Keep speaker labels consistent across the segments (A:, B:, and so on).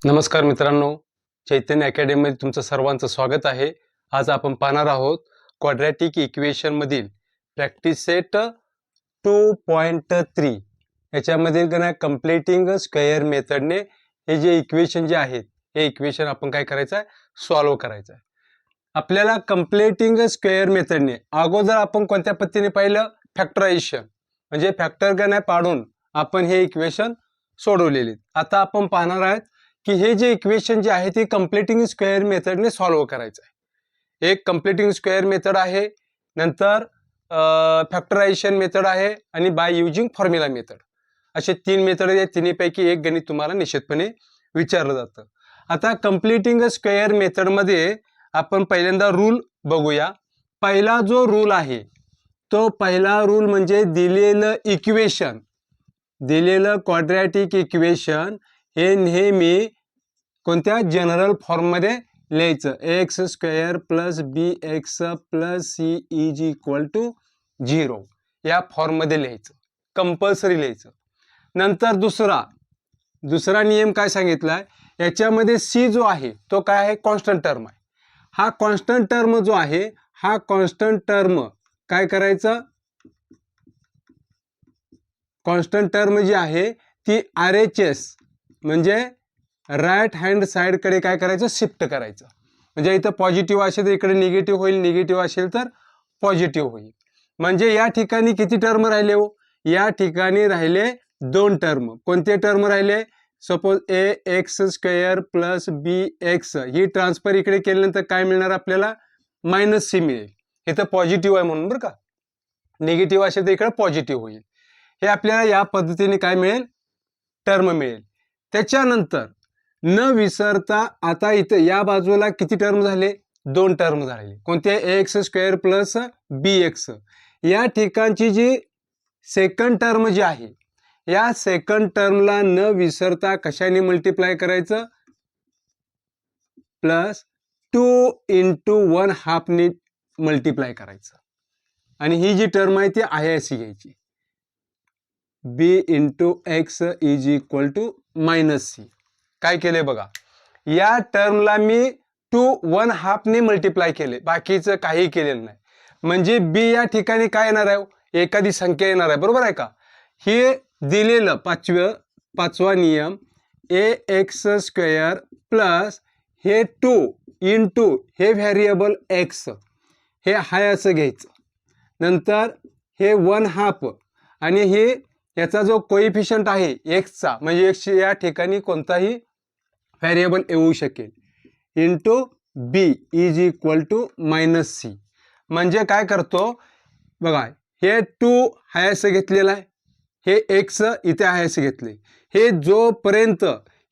A: नमस्कार मित्रांनो, चैतन्य अकॅडमीमध्ये तुमचं सर्वांचं स्वागत आहे. आज आपण पाहणार आहोत क्वाड्रॅटिक इक्वेशन मधील प्रॅक्टिस सेट 2.3 याच्यामधील गणना कंप्लीटिंग स्क्वेअर मेथडने हे जे इक्वेशन जे आहेत हे इक्वेशन आपण काय करायचं आहे, सॉल्व्ह करायचं आहे. आपल्याला कंप्लीटिंग स्क्वेअर मेथडने अगोदर आपण कोणत्या पद्धतीने पाहिलं, फॅक्टरायझेशन म्हणजे फॅक्टर गणना पाडून आपण हे इक्वेशन सोडवलेले. आता आपण पाहणार आहोत की हे जे इक्वेशन जे आहे ते कंप्लीटिंग स्क्वेअर मेथडने सॉल्व्ह करायचं आहे. एक कंप्लीटिंग स्क्वेअर मेथड आहे, नंतर फॅक्टरायझेशन मेथड आहे आणि बाय युजिंग फॉर्म्युला मेथड, असे तीन मेथड आहेत. तिन्हीपैकी एक गणित तुम्हाला निश्चितपणे विचारलं जातं. आता कंप्लीटिंग स्क्वेअर मेथडमध्ये आपण पहिल्यांदा रूल बघूया. पहिला जो रूल आहे तो पहिला रूल म्हणजे दिलेलं इक्वेशन, दिलेलं क्वाड्रॅटिक इक्वेशन हे नेहमी कोणत्या जनरल फॉर्ममध्ये लिहायचं. X square plus B X plus C is equal to 0 या फॉर्ममध्ये लिहायचं, कंपल्सरी लिहायचं. नंतर दुसरा नियम काय सांगितलाय, याच्यामध्ये सी जो आहे तो काय आहे, कॉन्स्टंट टर्म आहे. हा कॉन्स्टंट टर्म जो आहे हा कॉन्स्टंट टर्म काय करायचं, कॉन्स्टंट टर्म जी आहे ती RHS म्हणजे राईट हँड साईडकडे काय करायचं, शिफ्ट करायचं. म्हणजे इथं पॉझिटिव्ह असेल तर इकडे निगेटिव्ह होईल, निगेटिव्ह असेल तर पॉझिटिव्ह होईल. म्हणजे या ठिकाणी किती टर्म राहिले हो, या ठिकाणी राहिले दोन टर्म. कोणते टर्म राहिले, सपोज ए X square plus B x, heat transfer इकडे केल्यानंतर काय मिळणार आपल्याला, मायनस सी मिळेल. इथं पॉझिटिव्ह आहे म्हणून बरं का, निगेटिव्ह असेल तर इकडे पॉझिटिव्ह होईल. हे आपल्याला या पद्धतीने काय मिळेल, टर्म मिळेल. त्याच्यानंतर न विसरता आता इथं या बाजूला किती टर्म झाले, दोन टर्म झाले. कोणते, x square plus B x. या ठिकाणची जी सेकंड टर्म जी आहे या सेकंड टर्मला न विसरता कशाने मल्टिप्लाय करायचं, प्लस 2 × 1/2 ने मल्टिप्लाय करायचं. आणि ही जी टर्म आहे ती आहे अशी घ्यायची, B into X is equal to minus C. काय केले बघा, या टर्मला मी 2 1/2 ने मल्टिप्लाय केले, बाकीचं काही केलेलं नाही. म्हणजे बी या ठिकाणी काय येणार आहे, एखादी संख्या येणार आहे, बरोबर आहे का. हे दिलेलं पाचवा नियम, ए एक्स स्क्वेअर प्लस हे 2 इंटू हे व्हेरिएबल एक्स, हे हाय असं घ्यायचं. नंतर हे 1/2 आणि हे याचा जो कोइफिशियंट आहे एक्सचा, म्हणजे एक्स या ठिकाणी कोणताही व्हेरिएबल येऊ शकेल, into B is equal to minus C. म्हणजे काय करतो बघा, हे 2 हाय असं घेतलेलं आहे, हे एक्स इथे आहे असं घेतले. हे जोपर्यंत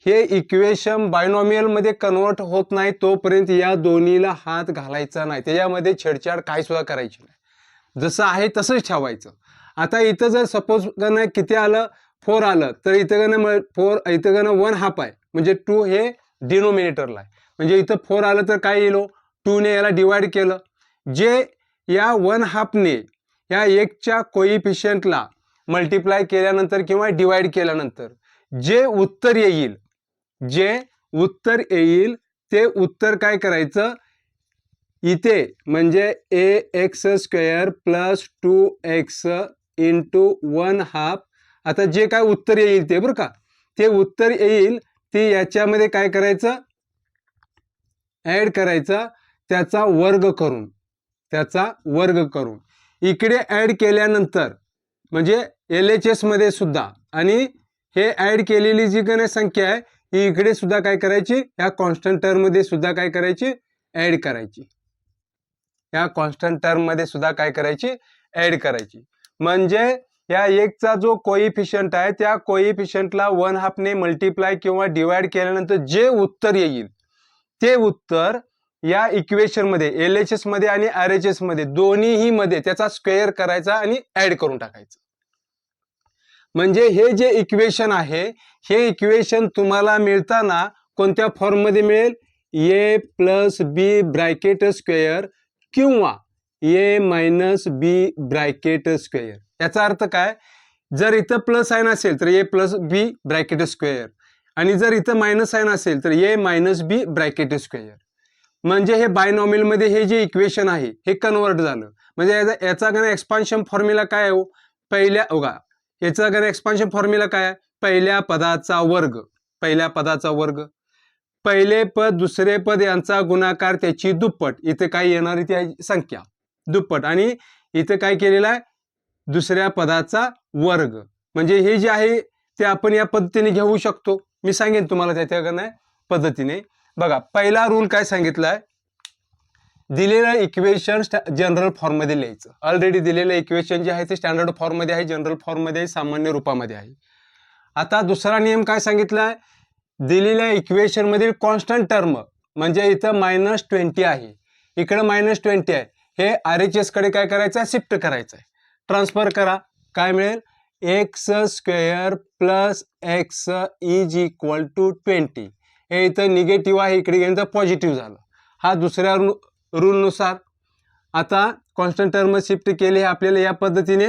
A: हे इक्वेशन बायनॉमियल मध्ये कन्वर्ट होत नाही तोपर्यंत या दोन्हीला हात घालायचा नाही, त्याच्यामध्ये छेडछाड काय सुद्धा करायची नाही, जसं आहे तसंच ठेवायचं. आता इथं जर सपोज गणं किती आलं, 4 आलं, तर इथं गणं 4, इथं गणं 1/2 आहे, म्हणजे 2 हे डिनोमिनेटरला आहे. म्हणजे इथं 4 आलं तर काय येईल, 2 ने याला डिवाइड केलं. जे या 1/2 ने या 1 च्या कोइफिशियंटला मल्टिप्लाय केल्यानंतर किंवा डिवाइड केल्यानंतर जे उत्तर येईल, ते उत्तर काय करायचं, इथे म्हणजे A X square plus 2x into 1/2. आता जे काय उत्तर येईल ते बरं का, ते उत्तर येईल ते याच्यामध्ये काय करायचं, ऍड करायचं, त्याचा वर्ग करून इकडे ऍड केल्यानंतर म्हणजे LHS मध्ये सुद्धा, आणि हे ऍड केलेली जी काही संख्या आहे ही इकडे सुद्धा काय करायची, या कॉन्स्टंट टर्म मध्ये सुद्धा काय करायची, ऍड करायची. या कॉन्स्टंट टर्म मध्ये सुद्धा काय करायची, ऍड करायची. म्हणजे या 1 चा जो कोइफिशियंट आहे त्या कोइफिशियंटला 1/2 ने मल्टिप्लाय किंवा डिवाइड केल्यानंतर जे उत्तर येईल ते उत्तर या इक्वेशन मध्ये LHS मध्ये आणि RHS मध्ये दोन्हीही मध्ये त्याचा स्क्वेअर करायचा आणि ऍड करून टाकायचं. म्हणजे हे जे इक्वेशन आहे हे इक्वेशन तुम्हाला मिळताना कोणत्या फॉर्म मध्ये मिळेल, ए प्लस बी ब्रॅकेट स्क्वेअर किंवा ए मायनस बी ब्रॅकेट स्क्वेअर. याचा अर्थ काय, जर इथं प्लस साइन असेल तर ए प्लस बी ब्रॅकेट स्क्वेअर, आणि जर इथं मायनस साइन असेल तर ए मायनस बी ब्रॅकेट स्क्वेअर. म्हणजे हे बायनॉमिलमध्ये हे जे इक्वेशन आहे हे कन्वर्ट झालं. म्हणजे याचा गण एक्सपान्शन फॉर्म्युला काय आहे? पहिल्या बघा, याचा गण एक्सपान्शन फॉर्म्युला काय आहे? पहिल्या पदाचा वर्ग, पहिल्या पदाचा वर्ग, पहिले पद दुसरे पद यांचा गुणाकार त्याची दुप्पट. इथे काय येणार ती संख्या दुप्पट, आणि इथे काय केलेलं आहे? दुसऱ्या पदाचा वर्ग. म्हणजे हे जे आहे ते आपण या पद्धतीने घेऊ शकतो. मी सांगेन तुम्हाला त्या पद्धतीने. बघा, पहिला रूल काय सांगितलाय? दिलेलं इक्वेशन जनरल फॉर्म मध्ये लिहायचं. ऑलरेडी दिलेलं इक्वेशन जे आहे ते स्टँडर्ड फॉर्म मध्ये आहे, जनरल फॉर्म मध्ये आहे, सामान्य रूपामध्ये आहे. आता दुसरा नियम काय सांगितलाय? दिलेल्या इक्वेशन मधील कॉन्स्टंट टर्म, म्हणजे इथं -20 आहे, इकडे -20 आहे, हे RHS कडे काय करायचं आहे? शिफ्ट करायचं आहे. ट्रान्सफर करा. काय मिळेल? x² plus x is equal to 20. हे इथं निगेटिव्ह आहे, इकडे गेलं तर पॉझिटिव्ह झालं. हा दुसऱ्या रूलनुसार. आता कॉन्स्टंट टर्म शिफ्ट केले, आपल्याला या पद्धतीने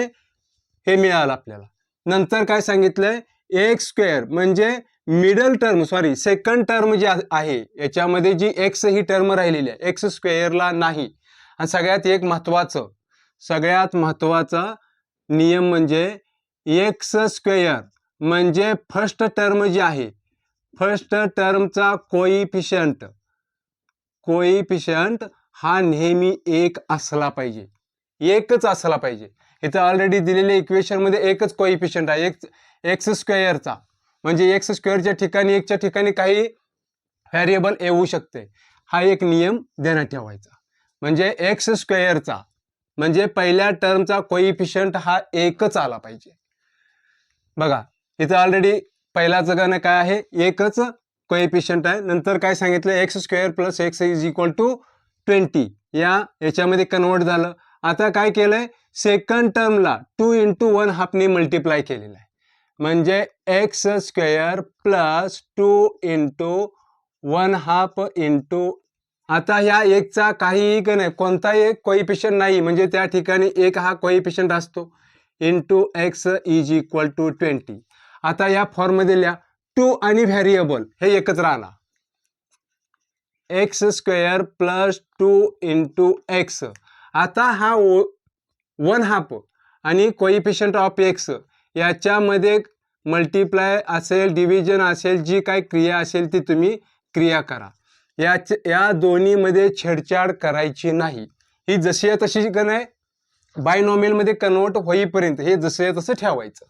A: हे मिळालं आपल्याला. नंतर काय सांगितलंय? x² म्हणजे middle term, sorry second term जी आहे याच्यामध्ये जी x ही टर्म राहिलेली आहे, x² ला नाही. आणि सगळ्यात महत्वाचा नियम म्हणजे x² म्हणजे फर्स्ट टर्म जी आहे, फर्स्ट टर्मचा कोइफिशियंट हा नेहमी 1 असला पाहिजे, 1च असला पाहिजे. इथं ऑलरेडी दिलेल्या इक्वेशन मध्ये एकच कोइफिशियंट आहे, x² चा. म्हणजे x² च्या ठिकाणी 1 च्या ठिकाणी काही व्हेरिएबल येऊ शकते. हा एक नियम ध्यानात ठेवायचा. म्हणजे x² चा म्हणजे पहिल्या टर्मचा कोइफिशियंट हा 1च आला पाहिजे. बघा, इथं ऑलरेडी पहिलाच गण काय आहे? 1च कोइफिशियंट आहे. नंतर काय सांगितलं? x² plus x is equal to 20. याच्यामध्ये कन्वर्ट झालं. आता काय केलंय? सेकंड टर्मला 2 × 1/2 ने मल्टिप्लाय केलेलं आहे. म्हणजे x² प्लस 2 × 1/2 × आता ह्या 1चा काहीही का नाही, कोणताही एक कोइफिशियंट नाही, म्हणजे त्या ठिकाणी 1 हा कोइफिशियंट असतो, into x is equal to 20. आता या फॉर्म मध्ये लिहा. 2 आणि व्हेरिएबल हे एकच राहणार. x² plus 2 × x. आता हा 1/2 आणि कोइफिशियंट ऑफ x याच्यामध्ये मल्टिप्लाय असेल, डिव्हिजन असेल, जी काही क्रिया असेल ती तुम्ही क्रिया करा. या दोन्हीमध्ये छेडछाड करायची नाही. ही जशी आहे तशी का नाही, बायनॉमियलमध्ये कन्वर्ट होईपर्यंत हे जसं आहे तसं ठेवायचं.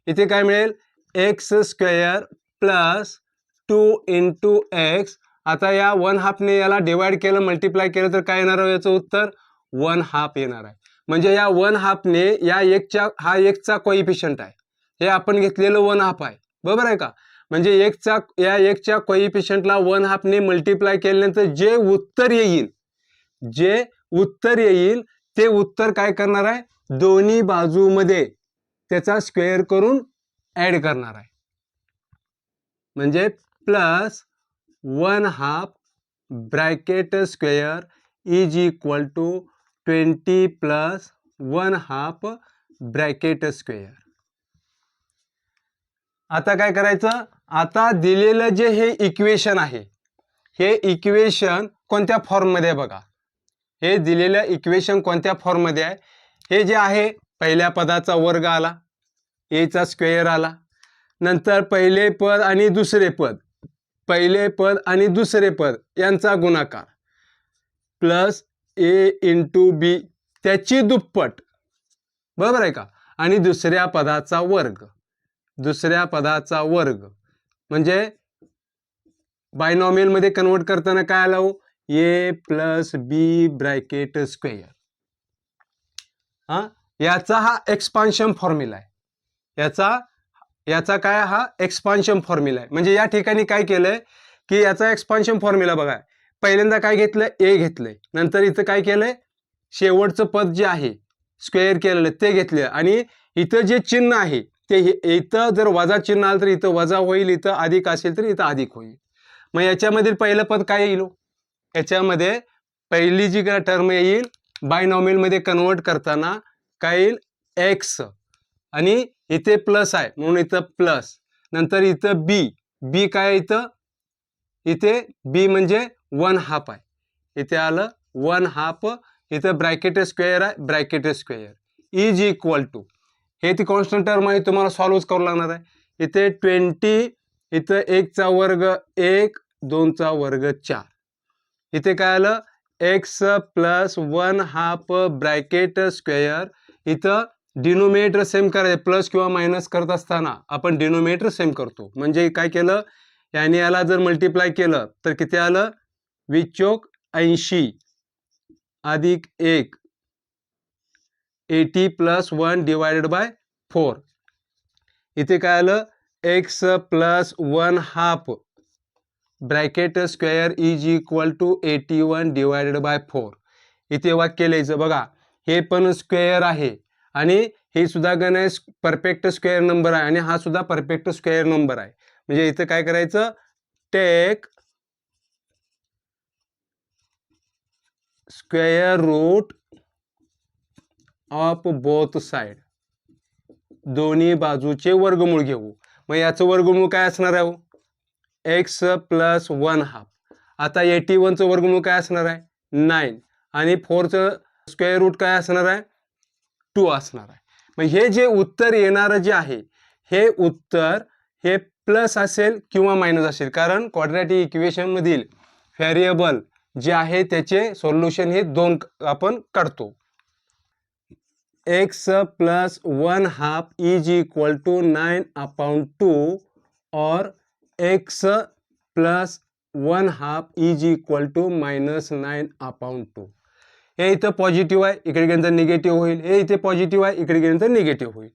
A: इथे काय मिळेल? x² plus 2 × x. आता या 1/2 ने याला डिवाइड केलं, मल्टिप्लाय केलं तर काय येणार आहे? याचं उत्तर 1/2 येणार आहे. म्हणजे या 1/2 ने या 1च्या, हा 1चा कोइफिशियंट आहे, हे आपण घेतलेलं 1/2 आहे, बरोबर आहे का? म्हणजे या 1च्या कोइफिशियंटला 1/2 ने मल्टिप्लाय केल्यानंतर जे उत्तर येईल ते उत्तर काय करणार आहे? दोन्ही बाजूमध्ये त्याचा स्क्वेअर करून ऍड करणार आहे. म्हणजे plus 1/2 bracket square is equal to 20 plus 1/2 bracket square. आता काय करायचं? आता दिलेलं जे हे इक्वेशन आहे, हे इक्वेशन कोणत्या फॉर्म मध्ये आहे बघा. हे दिलेलं इक्वेशन कोणत्या फॉर्म मध्ये आहे? हे जे आहे, पहिल्या पदाचा वर्ग आला, a चा स्क्वेअर आला, नंतर पहिले पद आणि दुसरे पद, पहिले पद आणि दुसरे पद यांचा गुणाकार प्लस a × b त्याची दुप्पट, बरोबर आहे का? आणि दुसऱ्या पदाचा वर्ग. म्हणजे बायनॉमियल मध्ये कन्वर्ट करताना काय आलं? a plus b bracket square. याचा हा एक्सपान्शन फॉर्म्युला आहे. याचा काय? हा एक्सपान्शन फॉर्म्युला आहे. म्हणजे या ठिकाणी काय केलंय की याचा एक्सपान्शन फॉर्म्युला बघा. पहिल्यांदा काय घेतलंय? a घेतलंय. नंतर इथं काय केलंय? शेवटचं पद जे आहे स्क्वेअर केलेलं ते घेतले, आणि इथं जे चिन्ह आहे ते इथं जर वजा चिन्ह आलं तर इथं वजा होईल, इथं अधिक असेल तर इथं अधिक होईल. मग याच्यामधील पहिलं पद काय येईल? याच्यामध्ये पहिली जी टर्म येईल बायनॉमियल मध्ये कन्वर्ट करताना काय येईल? x, आणि इथे प्लस आहे म्हणून इथं प्लस, नंतर इथं b, बी काय इथं, इथे बी म्हणजे 1/2 आहे, इथे आलं 1/2, इथं ब्रॅकेट स्क्वेअर आहे, bracket square is equal to, हे ती कॉन्स्टंट टर्म आहे, तुम्हाला सॉल्व्ह करावं लागणार आहे. इथे 20, इथं 1चा वर्ग 1, 2चा वर्ग 4, इथे काय आलं x प्लस 1/2 ब्रॅकेट स्क्वेअर, इथं डिनोमिनेटर सेम करायचं, प्लस किंवा मायनस करत असताना आपण डिनोमिनेटर सेम करतो. म्हणजे काय केलं, याने याला जर मल्टिप्लाय केलं तर किती आलं, 20 अधिक 1 80 प्लस 1 डिवायडेड बाय 4, इथे काय आलं x plus 1/2 bracket square is equal to 81 divided by 4. इथे वाक्य लिहायचं बघा, हे पण स्क्वेअर आहे आणि हे सुद्धा गणेश परफेक्ट स्क्वेअर नंबर आहे आणि हा सुद्धा परफेक्ट स्क्वेअर नंबर आहे. म्हणजे इथे काय करायचं, take square root of both side, दोन्ही बाजूचे वर्गमूळ घेऊ. मग याचं वर्गमूळ काय असणार आहे, x प्लस 1/2. आता 81चं वर्गमूळ काय असणार आहे, 9, आणि 4चं स्क्वेअर रूट काय असणार आहे, 2 असणार आहे. मग हे जे उत्तर येणारं जे आहे, हे उत्तर हे प्लस असेल किंवा मायनस असेल, कारण क्वाड्रॅटिक इक्वेशन मधील व्हेरिएबल जे आहे त्याचे सोल्युशन हे 2 आपण काढतो. x plus 1/2 is equal to 9/2 और x plus 1/2 is equal to minus 9/2. हे इथं पॉझिटिव्ह आहे, इकडे गेल्यानंतर निगेटिव्ह होईल, हे इथे पॉझिटिव्ह आहे, इकडे गेल्यानंतर निगेटिव्ह होईल.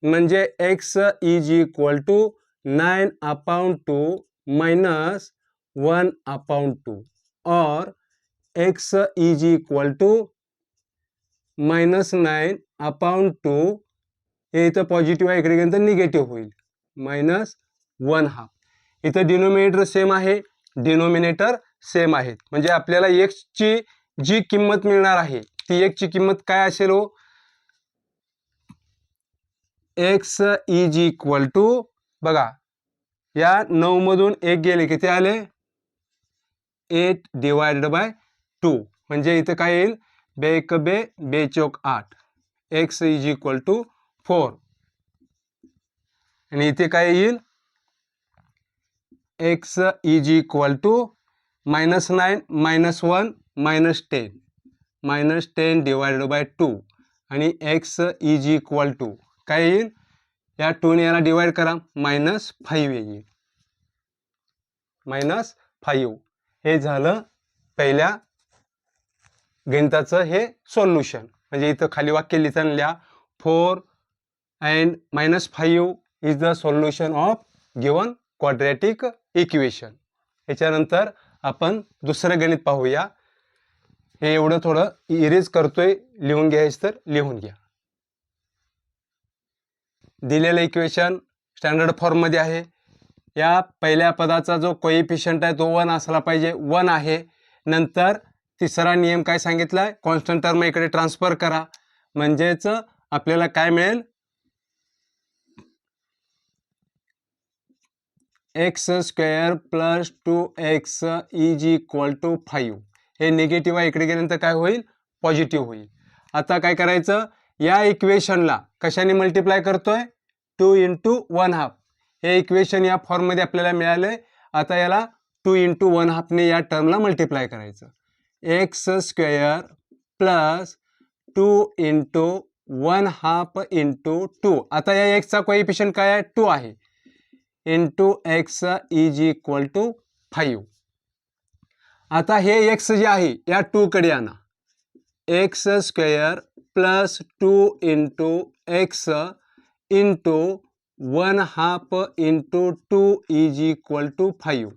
A: म्हणजे x is equal to 9/2 minus 1/2 और x is equal to minus 9/2, हे इथं पॉझिटिव्ह आहे, इकडे गेल्यानंतर निगेटिव्ह होईल, मायनस 1/2. इथं डिनोमिनेटर सेम आहे, डिनोमिनेटर सेम आहेत, म्हणजे आपल्याला x ची जी किंमत मिळणार आहे ती x ची किंमत काय असेल हो, x इज इक्वल टू, बघा या 9 मधून 1 गेले, किती आले, 8 डिवायडेड बाय 2, म्हणजे इथं काय येईल, 2×2=8, x इज इक्वल टू 4, आणि इथे काय येईल, x is equal to -9 -1 -10, -10 divided by 2, आणि x इज इक्वल टू काय येईल, या 2 ने याला डिवाइड करा, -5 येईल, -5. हे झालं पहिल्या गणिताचं हे सोल्युशन. म्हणजे इथं खाली वाक्य लिहिताना लिहा, 4 and -5 is the solution of given quadratic equation. याच्यानंतर आपण दुसरं गणित पाहूया. हे एवढं थोडं इरेज करतोय, लिहून घ्यायचं तर लिहून घ्या. दिलेलं इक्वेशन स्टँडर्ड फॉर्ममध्ये आहे. या पहिल्या पदाचा जो कोएफिशियंट आहे तो 1 असला पाहिजे, 1 आहे. नंतर तिसरा नियम काय सांगितला आहे, कॉन्स्टंट टर्म इकडे ट्रान्सफर करा, म्हणजेच आपल्याला काय मिळेल, x² plus 2x is equal to 5. हे निगेटिव्ह आहे, इकडे गेल्यानंतर काय होईल, पॉझिटिव्ह होईल. आता काय करायचं, या इक्वेशनला कशाने मल्टिप्लाय करतोय, 2 × 1/2. हे इक्वेशन या फॉर्ममध्ये आपल्याला मिळाले. आता याला 2 × 1/2 ने या टर्मला मल्टिप्लाय करायचं, x² प्लस 2 × 1/2 × 2. आता या x चा कोएफिशियंट काय आहे, 2 आहे, into x is equal to 5. आता हे x जे आहे या 2 कडे आणा, x² plus 2 × x into 1/2 × 2 is equal to 5.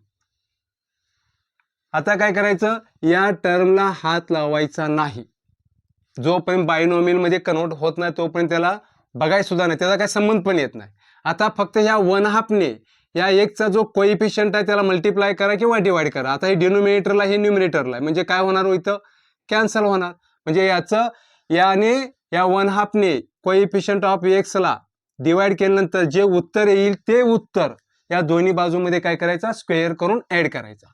A: आता काय करायचं, या टर्मला हात लावायचा नाही, जोपर्यंत बायनॉमियल मध्ये कन्वर्ट होत नाही तोपर्यंत त्याला बघायला सुद्धा नाही, त्याचा काही संबंध पण येत नाही. आता फक्त ह्या 1/2 ने या x चा जो कोएफिशियंट आहे त्याला मल्टिप्लाय करा किंवा डिवाइड करा. आता हे डिनोमिनेटरला हे न्यूमरेटरला, म्हणजे काय होणार, इथं कॅन्सल होणार. म्हणजे याचं याने या 1/2 ने कोएफिशियंट ऑफ x ला डिवाइड केल्यानंतर जे उत्तर येईल ते उत्तर या दोन्ही बाजूमध्ये काय करायचा, स्क्वेअर करून ॲड करायचा.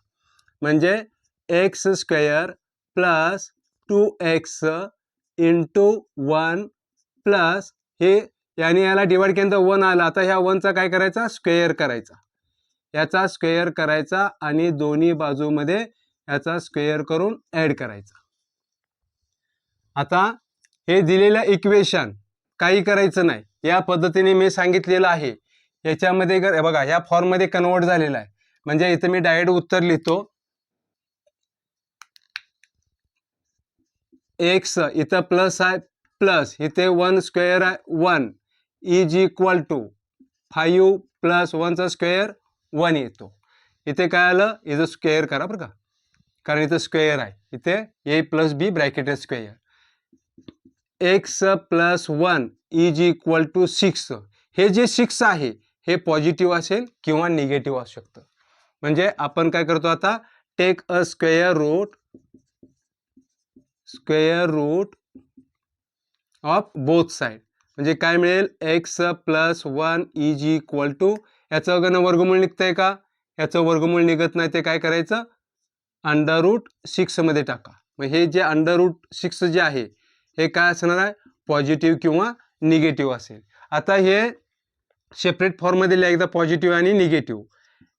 A: म्हणजे x square plus 2x into 1 plus हे याने याला डिवाइड केल्यानंतर 1 आला. आता ह्या 1चा काय करायचा, स्क्वेअर करायचा, याचा स्क्वेअर करायचा आणि दोन्ही बाजूमध्ये याचा स्क्वेअर करून ॲड करायचा. आता हे दिलेलं इक्वेशन काही करायचं नाही, या पद्धतीने मी सांगितलेलं आहे. याच्यामध्ये बघा ह्या फॉर्ममध्ये कन्वर्ट झालेला आहे. म्हणजे इथं मी डायरेक्ट उत्तर लिहितो. एक्स इथं प्लस आहे, प्लस इथे 1 स्क्वेअर आहे 1 इज इक्वल टू 5 प्लस 1चा स्क्वेअर 1 येतो. इथे काय आलं, इथं स्क्वेअर करा बरं का, कारण इथं स्क्वेअर आहे. इथे A plus B bracket square. X plus 1 is equal to 6. हे जे 6 आहे हे पॉझिटिव्ह असेल किंवा निगेटिव्ह असू शकतं. म्हणजे आपण काय करतो आता, take a square root of both side. म्हणजे काय मिळेल, X plus 1 is equal to, याचं वर्गमूळ निघतंय का, याचं वर्गमूळ निघत नाही, ते काय करायचं, अंडर रूट 6 मध्ये टाका. मग हे जे अंडर रूट 6 जे आहे हे काय असणार आहे, पॉझिटिव्ह किंवा निगेटिव्ह असेल. आता हे सेपरेट फॉर्ममध्ये लिहायचं, पॉझिटिव्ह आणि negative.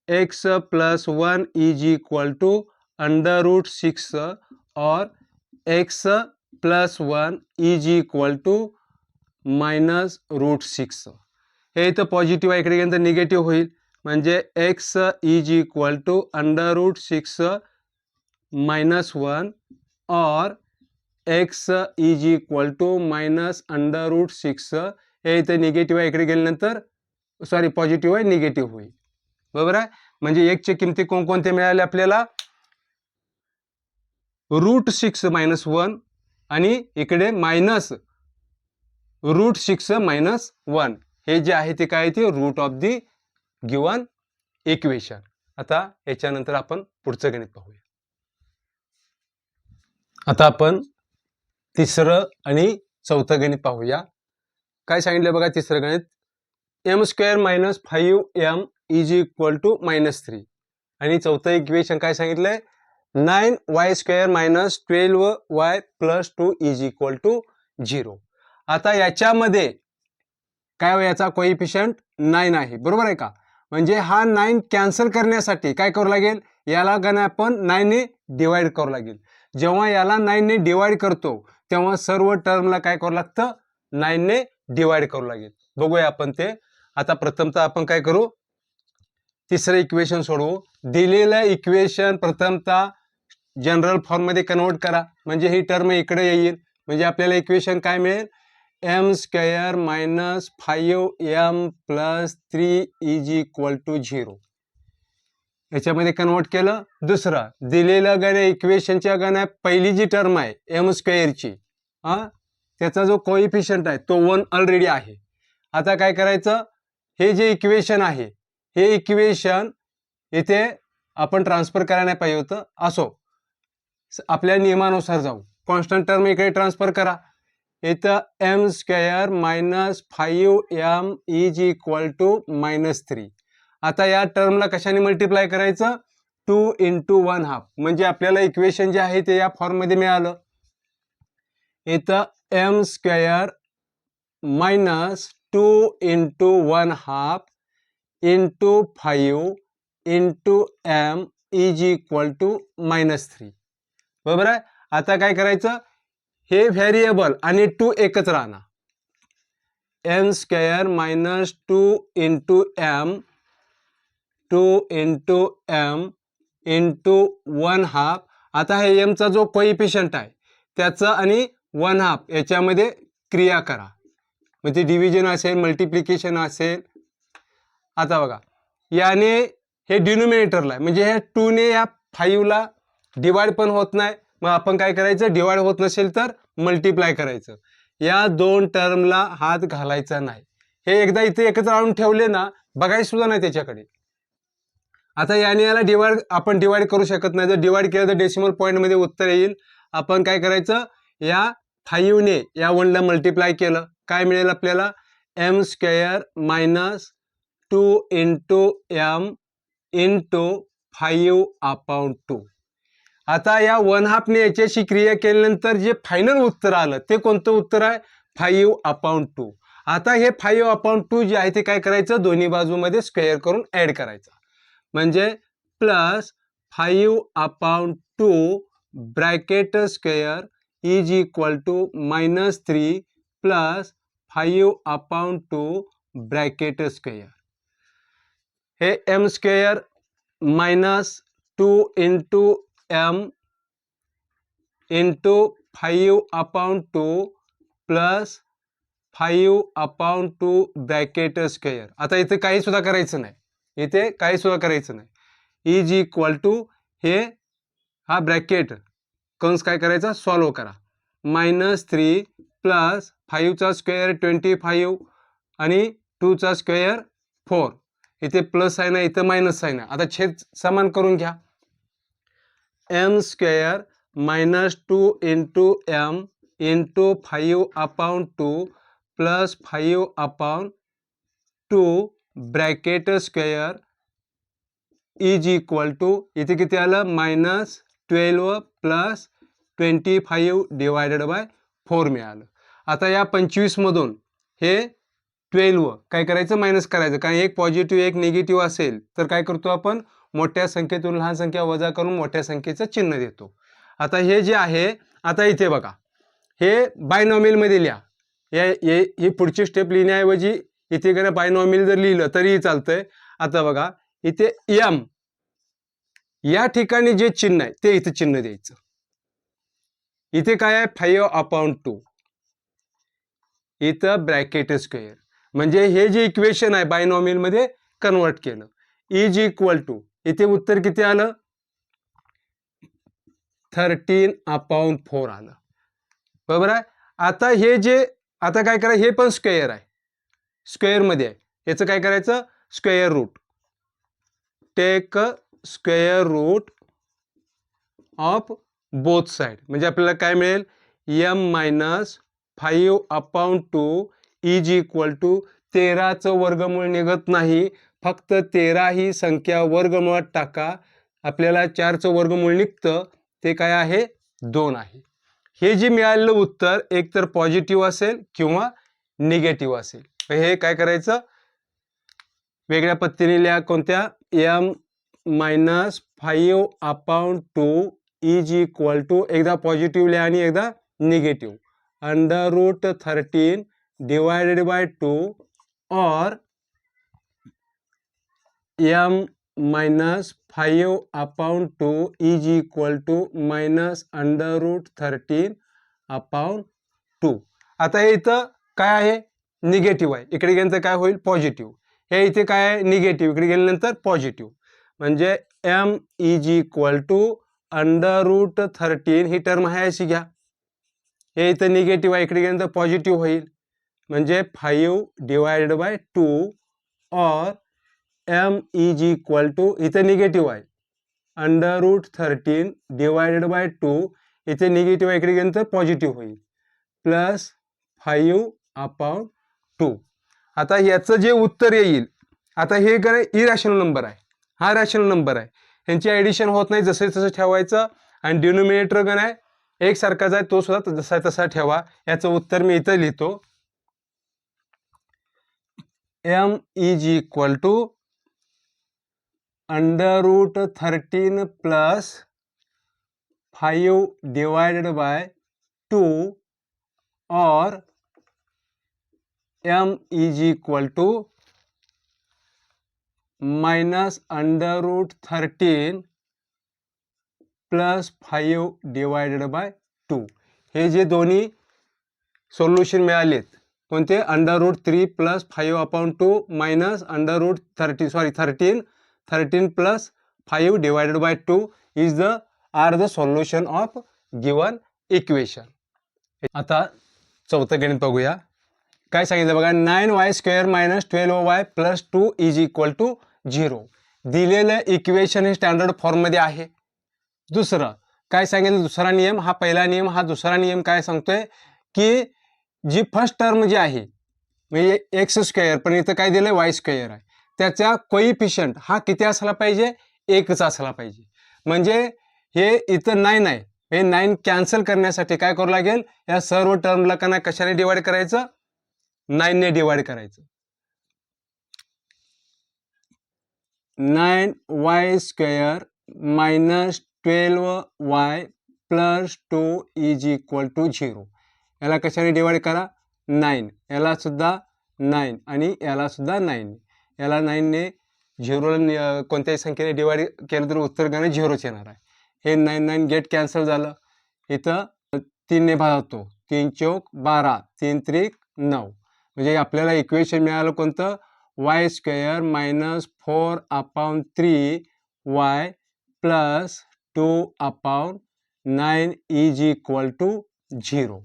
A: X plus 1 is equal to under root 6 और X plus 1 is equal to minus root 6. हे इथं पॉझिटिव्ह आहे, इकडे गेल्यानंतर निगेटिव्ह होईल. म्हणजे X is equal to under root 6 minus 1 और x is equal to minus under root 6. हे इथे निगेटिव्ह आहे, इकडे गेल्यानंतर पॉझिटिव्ह आहे, निगेटिव्ह होईल. बरोबर आहे. म्हणजे एकच्या किमती कोणकोणते मिळाले आपल्याला, रूट 6 मायनस 1 आणि इकडे मायनस रूट 6 मायनस 1. हे जे आहे ते काय, ते root of the given equation. आता याच्यानंतर आपण पुढचं गणित पाहूया. आता आपण तिसरं आणि चौथं गणित पाहूया. काय सांगितलं बघा, तिसरं गणित, M square minus 5m is equal to minus 3. आणि चौथं इक्वेशन काय सांगितलंय, 9y square minus 12y plus 2 is equal to 0. आता याच्यामध्ये काय, याचा कोइफिशियंट 9 आहे, बरोबर आहे का. म्हणजे हा 9 कॅन्सल करण्यासाठी काय करावं लागेल, याला गणा आपण 9 ने डिवाइड करावं लागेल. जेव्हा याला 9 ने डिवाइड करतो तेव्हा सर्व टर्मला काय करावं लागतं, 9 ने डिवाइड करावं लागेल. बघूया आपण ते. आता प्रथमतः आपण काय करू, तिसरं इक्वेशन सोडवू. दिलेलं इक्वेशन प्रथमतः जनरल फॉर्म मध्ये कन्वर्ट करा, म्हणजे ही टर्म इकडे येईल. म्हणजे आपल्याला इक्वेशन काय मिळेल, M square minus 5m plus 3 is equal to 0. याच्यामध्ये कन्वर्ट केलं. दुसरं दिलेलं गण इक्वेशनच्या गण पहिली जी टर्म आहे एम स्क्वेअरची, त्याचा जो कोइफिशियंट आहे तो 1 ऑलरेडी आहे. आता काय करायचं, हे जे इक्वेशन आहे हे इक्वेशन इथे आपण ट्रान्सफर करायला नाही पाहिजे होतं. असो, आपल्या नियमानुसार जाऊ, कॉन्स्टंट टर्म इकडे ट्रान्सफर करा. इथं M square minus 5m is equal to minus 3. आता या टर्मला कशाने मल्टिप्लाय करायचं, 2 इंटू 1/2. म्हणजे आपल्याला इक्वेशन जे आहे ते या फॉर्ममध्ये मिळालं. इथं M square minus 2 into 1/2 into 5 into m is equal to minus 3. बरोबर आहे. आता काय करायचं, हे व्हेरिएबल आणि 2 एकच राहणार. M square minus 2 into m 2 into m into 1/2. आता हे m चा जो कोइफिशियंट आहे त्याचं आणि 1/2 याच्यामध्ये क्रिया करा, म्हणजे डिव्हिजन असेल, मल्टिप्लिकेशन असेल. आता बघा, याने हे डिनोमिनेटरला आहे, म्हणजे हे 2 ने या 5 ला डिवाइड पण होत नाही. मग आपण काय करायचं, डिवाइड होत नसेल तर मल्टिप्लाय करायचं. या दोन टर्मला हात घालायचा नाही. हे एकदा इथे एकत्र आणून ठेवले ना, बघायचं सुद्धा नाही त्याच्याकडे. आता याने याला आपण डिवाइड करू शकत नाही. जर डिवाइड केलं तर डेसिमल पॉईंट मध्ये उत्तर येईल. आपण काय करायचं, या 5 ने या 1 ला मल्टिप्लाय केलं, काय मिळेल आपल्याला, m square minus two into M into 5/2. आता या 1/2ने याच्याशी क्रिया केल्यानंतर जे फायनल उत्तर आलं ते कोणतं उत्तर आहे? 5/2. आता हे 5/2 जे आहे ते काय करायचं? दोन्ही बाजूमध्ये स्क्वेअर करून ऍड करायचं. म्हणजे plus 5/2 bracket square is equal to -3 plus 5/2 bracket square. हे M square -2 into M into 5/2 plus 5/2 bracket square. आता इथे काही सुद्धा करायचं नाही, इथे काही सुद्धा करायचं नाही. इज इक्वल टू हे हा ब्रॅकेट कंस काय करायचा? सॉल्व करा. -3 प्लस 5चा स्क्वेअर 25 आणि 2चा स्क्वेअर 4. इथे प्लस आहे ना, इथं मायनस आहे ना. आता छेद समान करून घ्या. M square -2 into M into 5/2 plus 5/2 bracket square is equal to इथे किती आलं? -12 प्लस 25 डिवायडेड बाय 4 मिळालं. आता या 25 मधून हे 12 काय करायचं? मायनस करायचं. कारण एक पॉझिटिव्ह एक निगेटिव्ह असेल तर काय करतो आपण? मोठ्या संख्येतून लहान संख्या वजा करून मोठ्या संख्येचं चिन्ह देतो. आता हे जे आहे, आता इथे बघा, हे बायनॉमियल मध्ये लिहा. ही पुढची स्टेप लिहिण्याऐवजी इथे जर बायनॉमियल जर लिहिलं तरीही चालतंय. आता बघा इथे एम या ठिकाणी जे चिन्ह आहे ते इथे चिन्ह द्यायचं. इथे काय आहे? 5/2 इथं ब्रॅकेट स्क्वेअर. म्हणजे हे जे इक्वेशन आहे बायनॉमियल मध्ये कन्वर्ट केलं. इज इक्वल टू इथे उत्तर किती आलं? 13/4 आलं. बरोबर आहे. आता हे जे आता काय करा? हे पण स्क्वेअर आहे, स्क्वेअर मध्ये आहे. याचं काय करायचं? Square root. Take square root of both side. म्हणजे आपल्याला काय मिळेल? m - 5/2 इज इक्वल टू 13चं वर्गमूळ निघत नाही, फक्त 13 ही संख्या वर्गमुळात टाका. आपल्याला 4चं वर्गमूळ निघतं, ते काय आहे? 2 आहे. हे जे मिळालेलं उत्तर एक तर पॉझिटिव्ह असेल किंवा निगेटिव्ह असेल. हे काय करायचं? वेगळ्या पद्धतीने लिहा. कोणत्या? m - 5/2 इज इक्वल टू एकदा पॉझिटिव्ह लिहा आणि एकदा निगेटिव्ह. √13 डिवायडेड बाय 2 और m - 5/2 इज इक्वल टू -√13/2. आता हे इथं काय आहे? निगेटिव्ह आहे. इकडे गेल्यानंतर काय होईल? पॉझिटिव्ह. हे इथे काय आहे? निगेटिव्ह. इकडे गेल्यानंतर पॉझिटिव्ह. म्हणजे m इज इक्वल टू √13 ही टर्म आहे अशी घ्या. हे इथं निगेटिव्ह आहे, इकडे गेल्यानंतर पॉझिटिव्ह होईल. म्हणजे 5 डिवायडेड बाय 2 और m इज इक्वल टू इथे निगेटिव्ह आहे, √13 डिवायडेड बाय 2 इथे निगेटिव्ह आहे, इकडे गेल्यानंतर पॉझिटिव्ह होईल, प्लस 5/2. आता याचं जे उत्तर येईल, आता हे काय इरॅशनल नंबर आहे, हा रॅशनल नंबर आहे, यांची ॲडिशन होत नाही, जसे तसं ठेवायचं. आणि डिनोमिनेटर गण आहे एक सारखाच आहे, तो सुद्धा जसा तसा ठेवा. याचं उत्तर मी इथं लिहितो. m is equal to √13 plus 5 divided by 2 और m is equal to -√13 plus 5 divided by 2. हे जे दोन्ही सोल्युशन मिळालेत कोणते? √3 plus 5/2 minus √13 plus 5 divided by 2 are the solution of given equation. आता चौथं गणित बघूया. काय सांगितलं बघा, 9y² - 12y + 2 is equal to 0. दिलेलं इक्वेशन हे स्टँडर्ड फॉर्ममध्ये आहे. दुसरं काय सांगितलं? दुसरा नियम, हा पहिला नियम, हा दुसरा नियम काय सांगतोय की जी फर्स्ट टर्म जी आहे म्हणजे x², पण इथं काय दिलंय y² आहे, त्याचा कोइफिशियंट हा किती असला पाहिजे, 1च असला पाहिजे. म्हणजे हे इथं 9 आहे, हे 9 कॅन्सल करण्यासाठी काय करावं लागेल, या सर्व टर्मला का नाही कशाने डिवाइड करायचं, 9 ने डिवाइड करायचं. 9y² minus 12y plus 2 is equal to 0. याला कशाने डिवाइड करा, 9, याला सुद्धा 9 आणि याला सुद्धा 9. याला 9 ने 0 कोणत्याही संख्येने डिवाइड केलं तर उत्तर गणित 0च येणार आहे. हे 9 9 गेट कॅन्सल झालं. इथं 3 ने भागतो, 3 चौक 12, 3 त्रिक 9. म्हणजे आपल्याला इक्वेशन मिळालं कोणतं, y² minus 4/3y plus 2/9 is equal to 0.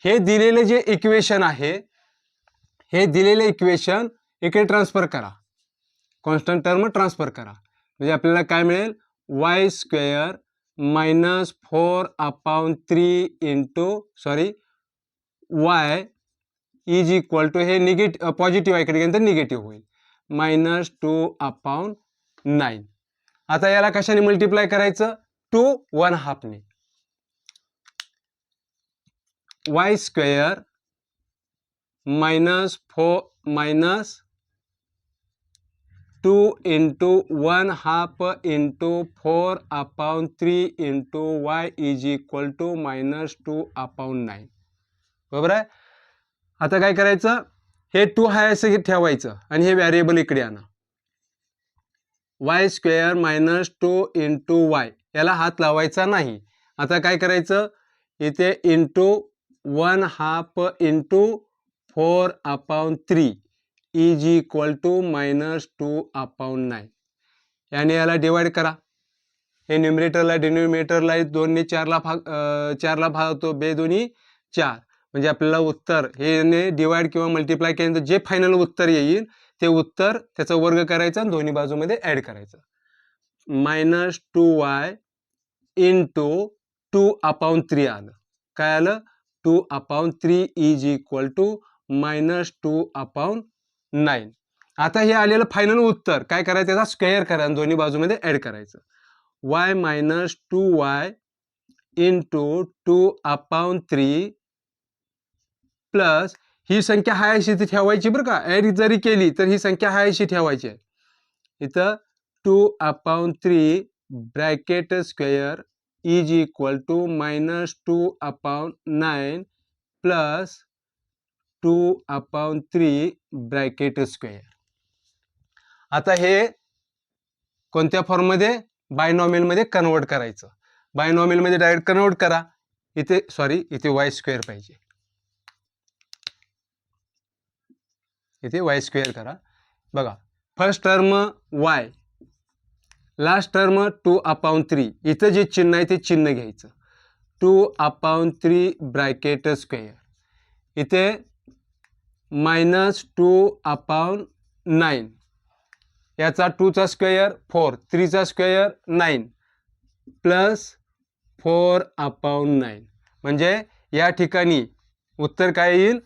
A: हे दिलेले जे इक्वेशन आहे, हे दिलेले इक्वेशन इकडे ट्रान्सफर करा, कॉन्स्टंट टर्म ट्रान्सफर करा. म्हणजे आपल्याला काय मिळेल, y² minus 4/3 into y is equal to, हे निगेटिव्ह पॉझिटिव्ह आहे, इकडे गेल्यानंतर निगेटिव्ह होईल, मायनस 2/9. आता याला कशाने मल्टिप्लाय करायचं, 2 1/2 ने. y² minus 2 into 1/2 into 4/3 into y is equal to minus 2/9. बरोबर आहे. आता काय करायचं, हे 2 आहे असं ठेवायचं आणि हे व्हेरिएबल इकडे आणा. y² मायनस 2 इंटू y, याला हात लावायचा नाही. आता काय करायचं, इथे into 1/2 into 4/3 is equal to minus 2/9. याने याला डिवाइड करा. हे न्यूमरेटरला डिनोमिनेटरला 2 ने 4ला भागतो, 2 दोन्ही 4. म्हणजे आपल्याला उत्तर हे डिवाइड किंवा मल्टिप्लाय केल्यानंतर जे फायनल उत्तर येईल ते उत्तर त्याचा वर्ग करायचा आणि दोन्ही बाजूमध्ये ऍड करायचं. मायनस 2y इंटू 2/3 आलं. काय आलं, 2/3 इज इक्वल टू मायनस 2/9. आता हे आलेलं फायनल उत्तर काय करायचं, त्याचा स्क्वेअर करा आणि दोन्ही बाजूमध्ये ऍड करायचं. y minus 2y into 2/3 plus, ही संख्या हाय अशी ठेवायची बरं का, ऍड जरी केली तर ही संख्या हाय अशी ठेवायची आहे. इथं 2/3 bracket square is equal to minus 2/9 plus 2/3 bracket square. आता हे कोणत्या फॉर्ममध्ये, बायनॉमियल मध्ये कन्वर्ट करायचं. बायनॉमियल मध्ये डायरेक्ट कन्वर्ट करा. इथे इथे y² पाहिजे, इथे y² करा. बघा, first term y, last term 2/3. इथं जे चिन्ह आहे ते चिन्ह घ्यायचं, 2/3 ब्रॅकेट स्क्वेअर. इथे मायनस 2/9, याचा 2चा स्क्वेअर 4, 3चा स्क्वेअर 9 प्लस 4/9. म्हणजे या ठिकाणी उत्तर काय येईल,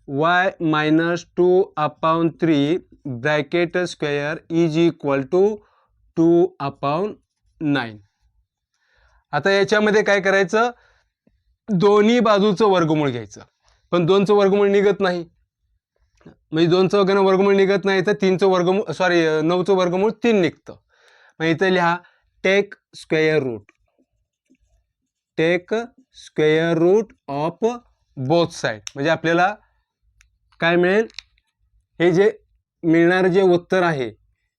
A: y minus 2/3 bracket square is equal to 2/9. आता याच्यामध्ये काय करायचं, दोन्ही बाजूचं वर्गमूळ घ्यायचं. पण 2चं वर्गमूळ निघत नाही, म्हणजे 2चं वर्गमूळ निघत नाही तर 3चं वर्गमूळ 9चं वर्गमूळ 3 निघतं. मग इथे लिहा take square root of both side. म्हणजे आपल्याला काय मिळेल, हे जे मिळणारं जे उत्तर आहे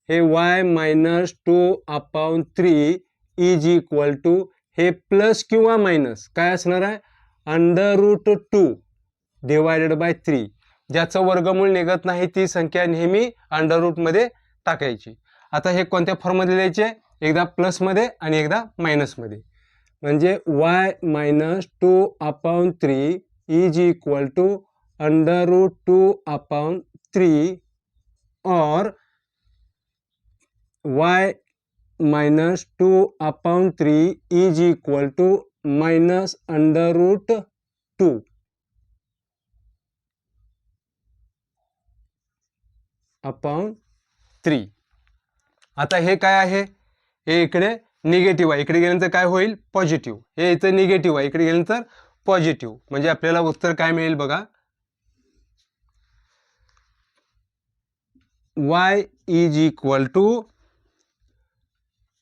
A: हे y minus 2/3 is equal to, हे प्लस किंवा मायनस काय असणार आहे, √2 डिवायडेड बाय 3. ज्याचं वर्गमूळ निघत नाही ती संख्या नेहमी अंडर मध्ये टाकायची. आता हे कोणत्या फॉर्ममध्ये लिहायचे, एकदा प्लसमध्ये आणि एकदा मायनसमध्ये. म्हणजे y minus 2/3 is equal to √2/3 और y minus 2/3 is equal to minus √2 upon 3. आता हे काय आहे, हे इकडे निगेटिव्ह आहे, इकडे गेल्यानंतर काय होईल, पॉझिटिव्ह. हे इथं निगेटिव्ह आहे, इकडे गेल्यानंतर पॉझिटिव्ह. म्हणजे आपल्याला उत्तर काय मिळेल बघा, y is equal to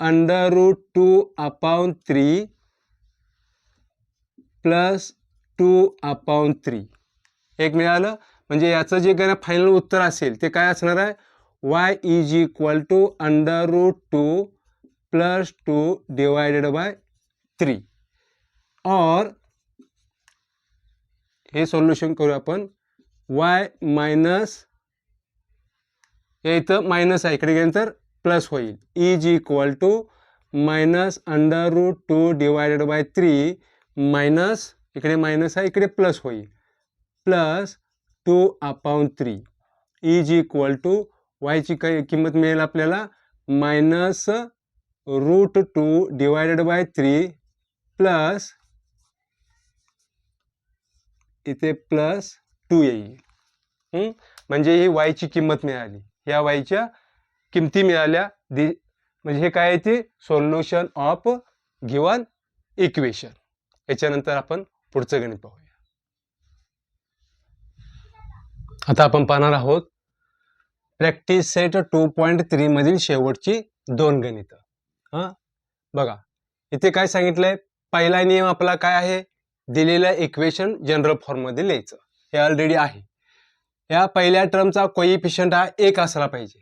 A: √2/3 plus 2/3. एक मिळालं. म्हणजे याचं जे काय फायनल उत्तर असेल ते काय असणार आहे, y is equal to √2 plus 2 divided by 3. और हे सोल्युशन करू आपण, y मायनस, हे इथं मायनस आहे, इकडे गेल्यानंतर प्लस होईल, is equal to minus √2 divided by 3 minus, इकडे मायनस आहे, इकडे प्लस होईल, प्लस 2/3 इज इक्वल टू वायची काही किंमत मिळेल आपल्याला मायनस √2 डिवायडेड बाय 3 प्लस, इथे प्लस 2 येईल. म्हणजे ही वायची किंमत मिळाली, या वायच्या किमती मिळाल्या. म्हणजे हे काय आहे, ते सोल्युशन ऑफ गिवन इक्वेशन. याच्यानंतर आपण पुढचं गणित पाहूया. आता आपण पाहणार आहोत प्रॅक्टिस सेट 2.3 मधील शेवटची 2 गणितं. बघा इथे काय सांगितलंय, पहिला नियम आपला काय आहे, दिलेलं इक्वेशन जनरल फॉर्म मध्ये लिहायचं. हे ऑलरेडी आहे. या पहिल्या टर्मचा कोइफिशियंट हा 1 असला पाहिजे.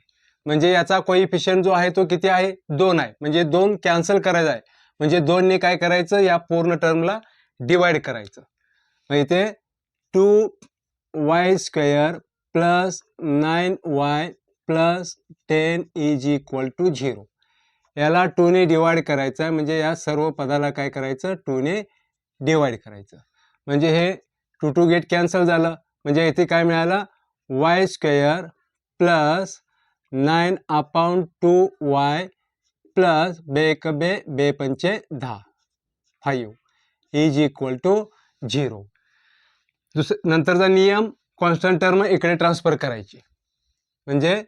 A: म्हणजे याचा कोइफिशियंट जो आहे तो किती आहे, 2 आहे. म्हणजे 2 कॅन्सल करायचा आहे. म्हणजे 2 ने काय करायचं, या पूर्ण टर्मला डिवाइड करायचं. मग इथे 2y² plus 9y plus 10 is equal to 0. याला 2 ने डिवाइड करायचं आहे. म्हणजे या सर्व पदाला काय करायचं, 2 ने डिवाइड करायचं. म्हणजे हे 2 2 गेट कॅन्सल झालं. म्हणजे इथे काय मिळालं, y² plus 9/2y plus 2×2=10 5 is equal to 0. नंतरचा नियम, कॉन्स्टंट टर्म इकडे ट्रान्सफर करायची. म्हणजे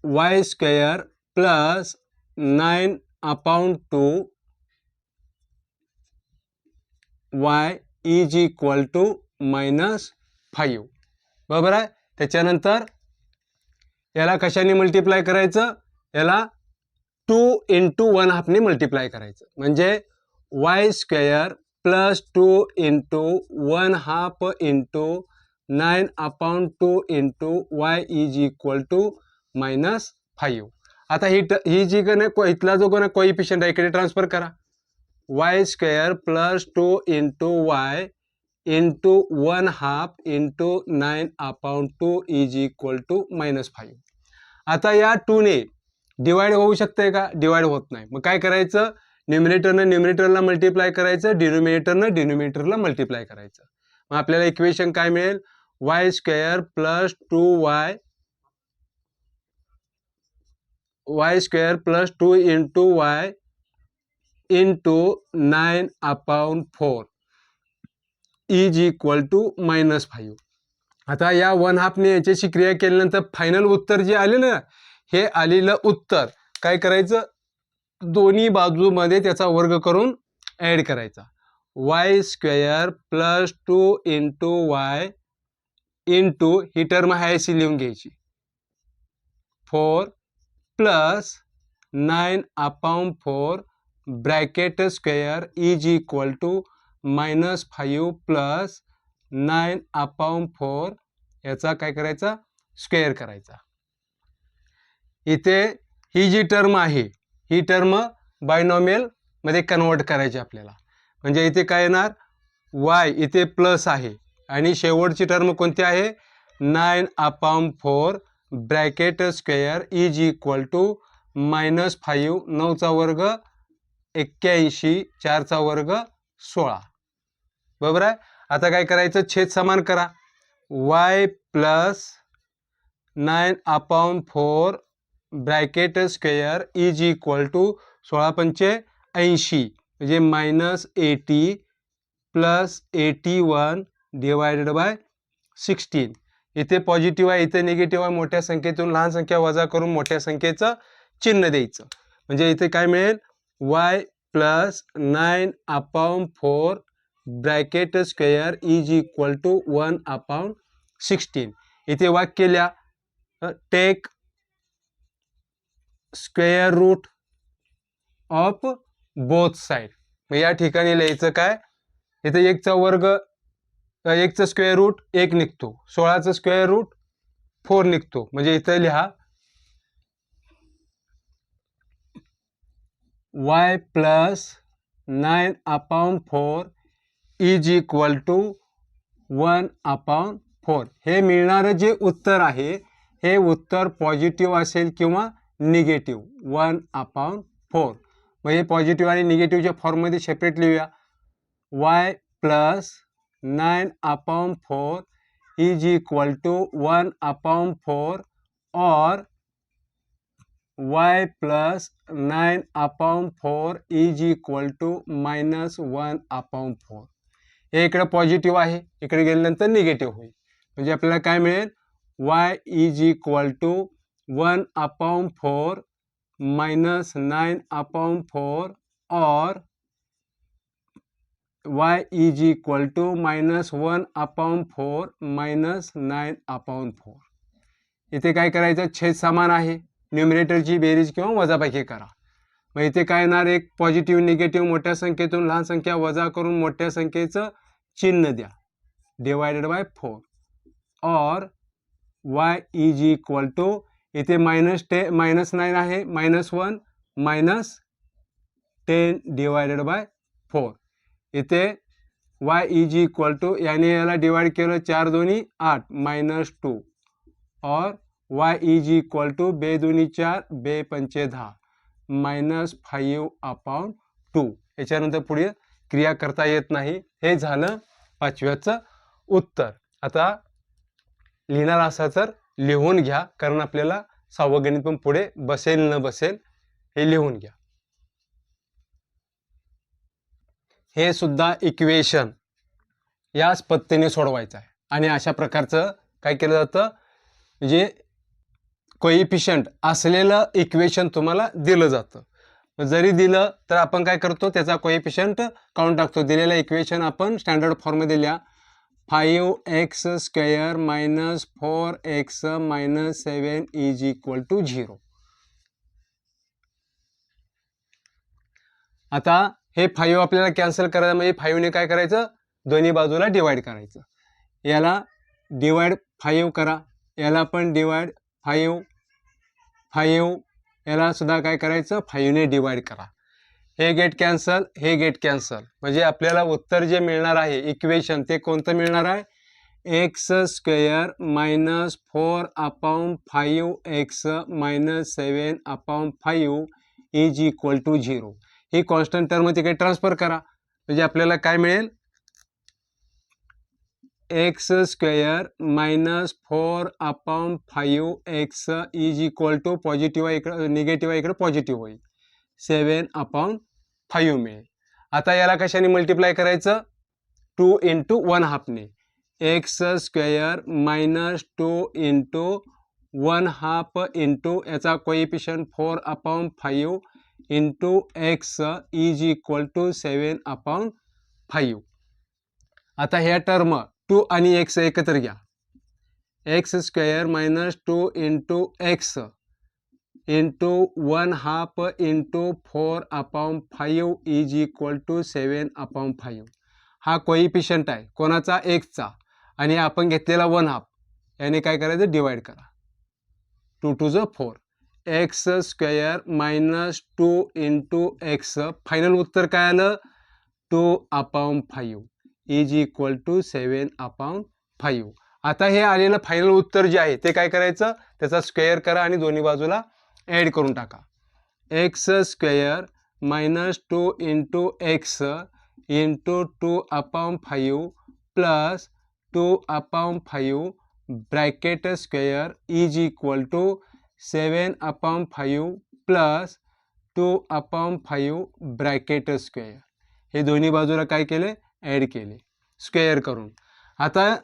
A: y² plus 9/2y is equal to -5. बरोबर आहे. त्याच्यानंतर याला कशाने मल्टिप्लाय करायचं, याला 2 × 1/2 ने मल्टिप्लाय करायचं. म्हणजे y² plus 2 × 1/2 × 9/2 × y is equal to -5. आता ही जी इथला जो कोइफिशियंट आहे इकडे ट्रान्सफर करा. y² plus 2 × y into 1/2 × 9/2 is equal to -5. आता या 2 ने डिवाइड होऊ शकते का, डिवाइड होत नाही. मग काय करायचं, न्यूमरेटरनं न्यूमरेटरला मल्टिप्लाय करायचं, डिनोमिनेटरनं डिनोमिनेटरला मल्टिप्लाय करायचं. मग आपल्याला इक्वेशन काय मिळेल, y² plus 2y y² plus 2 × y into 9/4 is equal to -5. आता या 1/2 ने याच्याशी क्रिया केल्यानंतर फायनल उत्तर जे आले ना, हे आलेलं उत्तर काय करायचं, दोन्ही बाजूमध्ये त्याचा वर्ग करून ऍड करायचा. y² प्लस 2 × y इंटू, ही टर्म आहे अशी लिहून घ्यायची, 4 plus 9/4 bracket square is equal to -5 plus 9/4 याचा काय करायचा, स्क्वेअर करायचा. इथे ही जी टर्म आहे ही टर्म बायनॉमियल मध्ये कन्वर्ट करायची आपल्याला. म्हणजे इथे काय येणार, y इथे प्लस आहे आणि शेवटची टर्म कोणती आहे, 9/4 bracket square is equal to -5, 9चा वर्ग 81, 4चा वर्ग 16. बरोबर आहे. आता काय करायचं, छेद समान करा. y plus 9/4 bracket square is equal to 16×5 80, म्हणजे -80 प्लस 81 डिवायडेड बाय 16. इथे पॉझिटिव्ह आहे, इथे निगेटिव्ह आहे. मोठ्या संख्येतून लहान संख्या वजा करून मोठ्या संख्येचं चिन्ह द्यायचं. म्हणजे इथे काय मिळेल, y plus 9/4 bracket square is equal to 1/16. इथे वाक्य लिहा, take square root of both side. मग या ठिकाणी लिहायचं काय, इथे 1चा वर्ग, 1चं स्क्वेअर रूट 1 निघतो, 16चं स्क्वेअर रूट 4 निघतो. म्हणजे इथे लिहा y plus 9/4 is equal to 1/4. हे मिळणारं जे उत्तर आहे हे उत्तर पॉझिटिव्ह असेल किंवा निगेटिव्ह. 1/4. मग हे पॉझिटिव्ह आणि निगेटिव्हच्या फॉर्ममध्ये सेपरेट लिहूया. y plus 9/4 is equal to 1/4 और y plus 9/4 is equal to -1/4. हे इकडे पॉझिटिव्ह आहे, इकडे गेल्यानंतर निगेटिव्ह होईल. म्हणजे आपल्याला काय मिळेल, y is equal to 1/4 minus 9/4 और y is equal to -1/4 minus 9/4. इथे काय करायचं, छेद समान आहे, न्यूमरेटरची बेरीज किंवा वजाबाकी करा. मग इथे काय येणार, एक पॉझिटिव्ह निगेटिव्ह मोठ्या संख्येतून लहान संख्या वजा करून मोठ्या संख्येचं चिन्ह द्या, डिवायडेड बाय 4 और y इज इक्वल टू, इथे -9 आहे, -1 मायनस 10 डिवायडेड बाय 4. इथे y इज इक्वल टू, याने याला डिवाइड केलं, 4 दोन्ही 8 -2 और y इज इक्वल टू 2 दूनी 4 2 पंचे 10 -5/2. याच्यानंतर पुढे क्रिया करता येत नाही. हे झालं 5व्याचं उत्तर. आता लिहिणार असा तर लिहून घ्या, कारण आपल्याला 6वं गणित पण पुढे बसेल न बसेल हे लिहून घ्या. हे सुद्धा इक्वेशन याच पद्धतीने सोडवायचं आहे. आणि अशा प्रकारचं काय केलं जातं, म्हणजे कोइफिशियंट असलेलं इक्वेशन तुम्हाला दिलं जातं. जरी दिलं तर आपण काय करतो, त्याचा कोइफिशियंट काढून टाकतो. दिलेलं इक्वेशन आपण स्टँडर्ड फॉर्ममध्ये लिहा, 5x² - 4x - 7 is equal to 0. आता हे 5 आपल्याला कॅन्सल करायचं, म्हणजे 5ने काय करायचं, दोन्ही बाजूला डिवाइड करायचं. याला डिवाइड 5 करा, याला पण डिवाइड 5 याला सुद्धा काय करायचं, 5ने डिवाइड करा. हे गेट कॅन्सल, हे गेट कॅन्सल. म्हणजे आपल्याला उत्तर जे मिळणार आहे इक्वेशन, ते कोणतं मिळणार आहे, x² - 4/5x - 7/5 is equal to 0. ही कॉन्स्टंट टर्म तिकडे ट्रान्सफर करा. म्हणजे आपल्याला काय मिळेल, x² - 4/5x is equal to, positive आहे इकडे, निगेटिव्ह आहे इकडे, पॉझिटिव्ह होईल, 7/5 मिळेल. आता याला कशाने मल्टिप्लाय करायचं, 2 × 1/2 ने. x² - 2 × 1/2 इंटू याचा coefficient 4/5 into x is equal to 7/5. आता ह्या टर्म 2 आणि x एकत्र घ्या, x² - 2 into x into 1/2 into 4/5 is equal to 7/5. हा कोइफिशियंट आहे कोणाचा, x चा, आणि आपण घेतलेला 1/2, याने काय करायचं, डिवाइड करा. 2 × 2 4. x² - 2 इंटू x, फायनल उत्तर काय आलं, 2/5 इज इक्वल टू 7/5. आता हे आलेलं फायनल उत्तर जे आहे ते काय करायचं, त्याचा स्क्वेअर करा आणि दोन्ही बाजूला ॲड करून टाका. x² - 2 into x into 2/5 plus 2/5 bracket square is equal to 7/5 plus 2/5 bracket square. हे दोन्ही बाजूला काय केले, ॲड केले स्क्वेअर करून. आता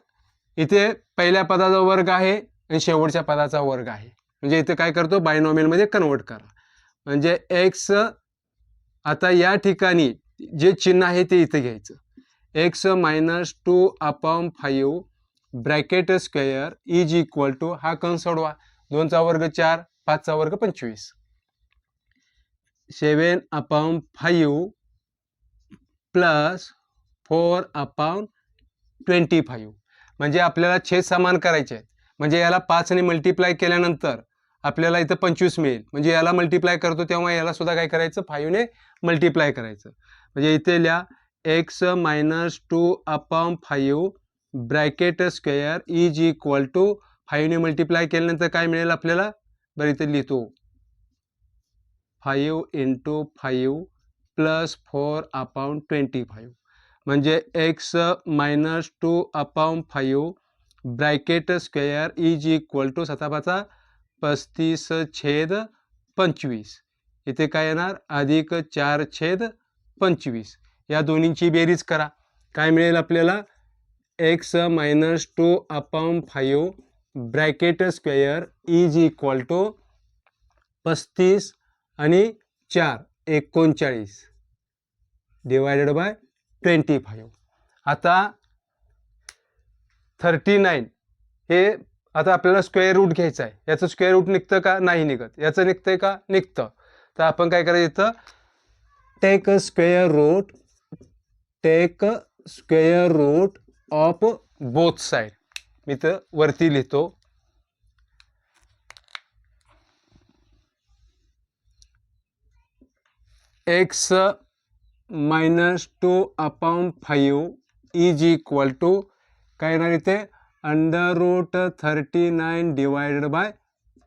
A: इथे पहिल्या पदाचा वर्ग आहे आणि शेवटच्या पदाचा वर्ग आहे. म्हणजे इथे काय करतो, बायनॉमियलमध्ये कन्वर्ट करा. म्हणजे एक्स, आता या ठिकाणी जे चिन्ह आहे ते इथे घ्यायचं. X minus 2/5 bracket square is equal to, हा कंस सोडवा, 2चा वर्ग 4, 5चा वर्ग 25, 7/5 प्लस 4/25. म्हणजे आपल्याला छेद समान करायचे आहेत. म्हणजे याला 5 ने मल्टिप्लाय केल्यानंतर आपल्याला इथं 25 मिळेल. म्हणजे याला मल्टिप्लाय करतो तेव्हा याला सुद्धा काय करायचं, 5 ने मल्टिप्लाय करायचं. म्हणजे इथे लिहा x minus 2/5 bracket square is equal to 5 ने मल्टिप्लाय केल्यानंतर काय मिळेल आपल्याला, बरं इथे लिहितो 5 × 5 प्लस 4/25. म्हणजे x minus 2/5 bracket square is equal to 35/25. इथे काय येणार, अधिक 4/25. या दोन्हींची बेरीज करा, काय मिळेल आपल्याला, x minus 2/5 bracket square is equal to 35 आणि 4 39 डिवायडेड बाय 25. आता 39 हे आता आपल्याला स्क्वेअर रूट घ्यायचं आहे. याचं स्क्वेअर रूट निघतं का, नाही निघत. याचं निघतंय का, निघतं. तर आपण काय करायचं, इथं take square root of both side. मी तर वरती लिहितो X minus 2/5 is equal to काय येणार इथे, √39 डिवायडेड बाय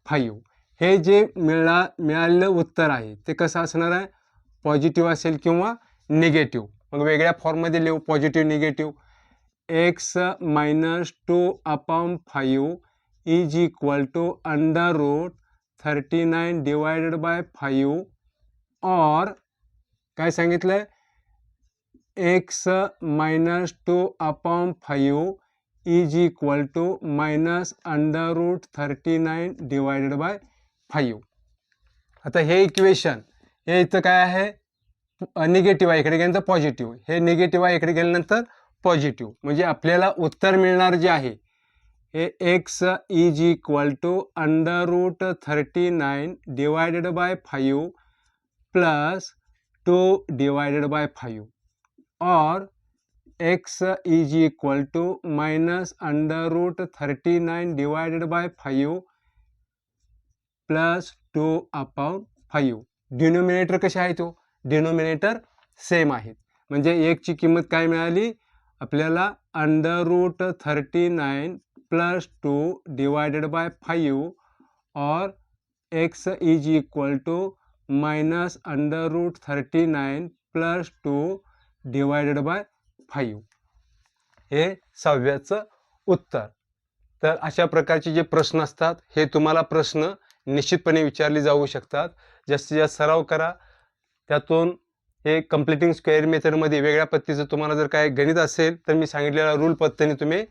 A: 5. हे जे मिळालेलं उत्तर आहे ते कसं असणार आहे, पॉझिटिव्ह असेल किंवा निगेटिव्ह. मग वेगळ्या फॉर्ममध्ये लिहू, positive negative. X minus 2/5 is equal to √39 divided by 5 और काय सांगितलंय, x minus 2/5 is equal to minus √39 divided by 5. आता हे इक्वेशन, हे इथं काय आहे, निगेटिव्ह आहे, इकडे गेल्यानंतर पॉझिटिव्ह. हे निगेटिव्ह आहे, इकडे गेल्यानंतर पॉझिटिव्ह. म्हणजे आपल्याला उत्तर मिळणार जे आहे हे x is equal to √39 divided by 5 plus 2 divided by 5 और x is equal to minus √39 divided by 5 plus 2/5. Denominator कसे आहे, तो डिनोमिनेटर सेम आहेत. म्हणजे एकची किंमत काय मिळाली आपल्याला, √39 प्लस 2 डिवायडेड बाय 5 और x is equal to minus √39 plus 2 divided by 5. हे 6व्याचं उत्तर. तर अशा प्रकारचे जे प्रश्न असतात हे तुम्हाला प्रश्न निश्चितपणे विचारले जाऊ शकतात. जास्तीत जास्त सराव करा. त्यातून हे कम्प्लिटिंग स्क्वेअर मेथडमध्ये वेगळ्या पद्धतीचं तुम्हाला जर काय गणित असेल तर मी सांगितलेल्या रूल पद्धतीने तुम्ही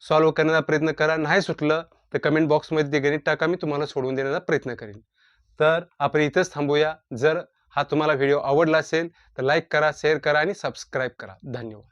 A: सॉल्व्ह करण्याचा प्रयत्न करा. नाही सुटलं तर कमेंट बॉक्समध्ये ते गणित टाका, मी तुम्हाला सोडवून देण्याचा प्रयत्न करेन. तर आपण इथंच थांबूया. जर हा तुम्हाला व्हिडिओ आवडला असेल तर लाईक करा, शेअर करा आणि सबस्क्राईब करा. धन्यवाद.